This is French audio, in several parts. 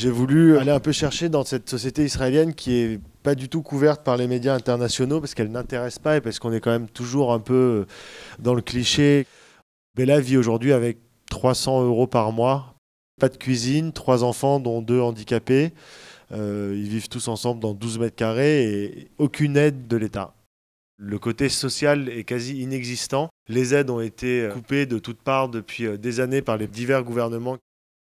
J'ai voulu aller un peu chercher dans cette société israélienne qui est pas du tout couverte par les médias internationaux parce qu'elle n'intéresse pas et parce qu'on est quand même toujours un peu dans le cliché. Bella vit aujourd'hui avec 300 € par mois, pas de cuisine, 3 enfants dont 2 handicapés. Ils vivent tous ensemble dans 12 mètres carrés et aucune aide de l'État. Le côté social est quasi inexistant. Les aides ont été coupées de toutes parts depuis des années par les divers gouvernements.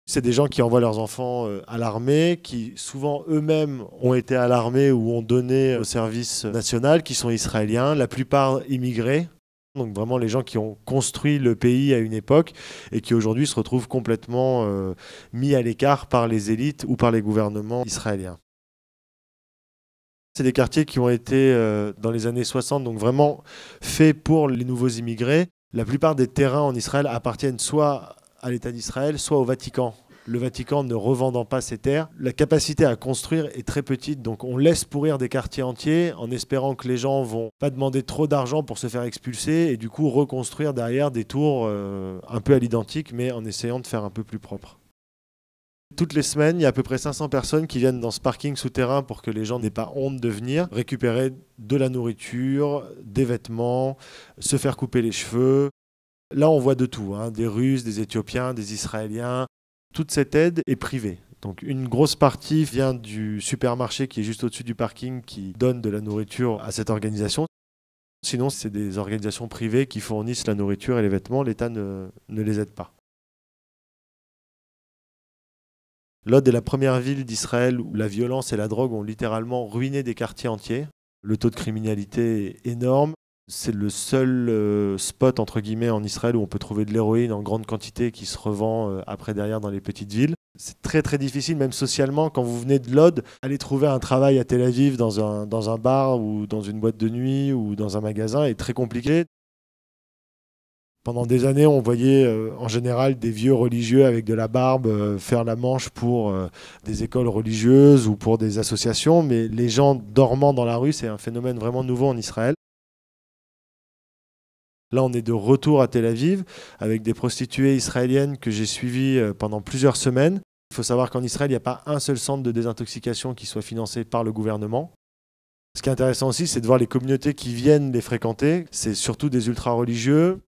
C'est des gens qui envoient leurs enfants à l'armée, qui souvent eux-mêmes ont été à l'armée ou ont donné au service national, qui sont israéliens, la plupart immigrés. Donc vraiment les gens qui ont construit le pays à une époque et qui aujourd'hui se retrouvent complètement mis à l'écart par les élites ou par les gouvernements israéliens. C'est des quartiers qui ont été dans les années 60, donc vraiment faits pour les nouveaux immigrés. La plupart des terrains en Israël appartiennent soit à l'État d'Israël, soit au Vatican. Le Vatican ne revendant pas ses terres, la capacité à construire est très petite, donc on laisse pourrir des quartiers entiers en espérant que les gens vont pas demander trop d'argent pour se faire expulser et du coup reconstruire derrière des tours un peu à l'identique, mais en essayant de faire un peu plus propre. Toutes les semaines, il y a à peu près 500 personnes qui viennent dans ce parking souterrain pour que les gens n'aient pas honte de venir récupérer de la nourriture, des vêtements, se faire couper les cheveux. Là, on voit de tout, hein, des Russes, des Éthiopiens, des Israéliens. Toute cette aide est privée. Donc une grosse partie vient du supermarché qui est juste au-dessus du parking qui donne de la nourriture à cette organisation. Sinon, c'est des organisations privées qui fournissent la nourriture et les vêtements. L'État ne les aide pas. Lod est la première ville d'Israël où la violence et la drogue ont littéralement ruiné des quartiers entiers. Le taux de criminalité est énorme. C'est le seul spot entre guillemets en Israël où on peut trouver de l'héroïne en grande quantité qui se revend après derrière dans les petites villes. C'est très très difficile même socialement quand vous venez de Lod, aller trouver un travail à Tel Aviv dans un bar ou dans une boîte de nuit ou dans un magasin est très compliqué. Pendant des années, on voyait en général des vieux religieux avec de la barbe faire la manche pour des écoles religieuses ou pour des associations, mais les gens dormant dans la rue, c'est un phénomène vraiment nouveau en Israël. Là, on est de retour à Tel Aviv avec des prostituées israéliennes que j'ai suivies pendant plusieurs semaines. Il faut savoir qu'en Israël, il n'y a pas un seul centre de désintoxication qui soit financé par le gouvernement. Ce qui est intéressant aussi, c'est de voir les communautés qui viennent les fréquenter. C'est surtout des ultra-religieux.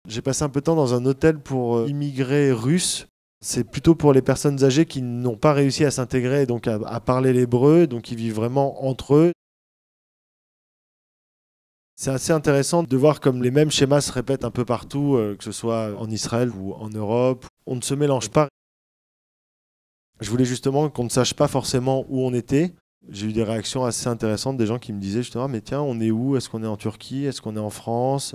J'ai passé un peu de temps dans un hôtel pour immigrés russes. C'est plutôt pour les personnes âgées qui n'ont pas réussi à s'intégrer, donc à parler l'hébreu, donc ils vivent vraiment entre eux. C'est assez intéressant de voir comme les mêmes schémas se répètent un peu partout, que ce soit en Israël ou en Europe. On ne se mélange pas. Je voulais justement qu'on ne sache pas forcément où on était. J'ai eu des réactions assez intéressantes des gens qui me disaient justement, mais tiens, on est où? Est-ce qu'on est en Turquie? Est-ce qu'on est en France?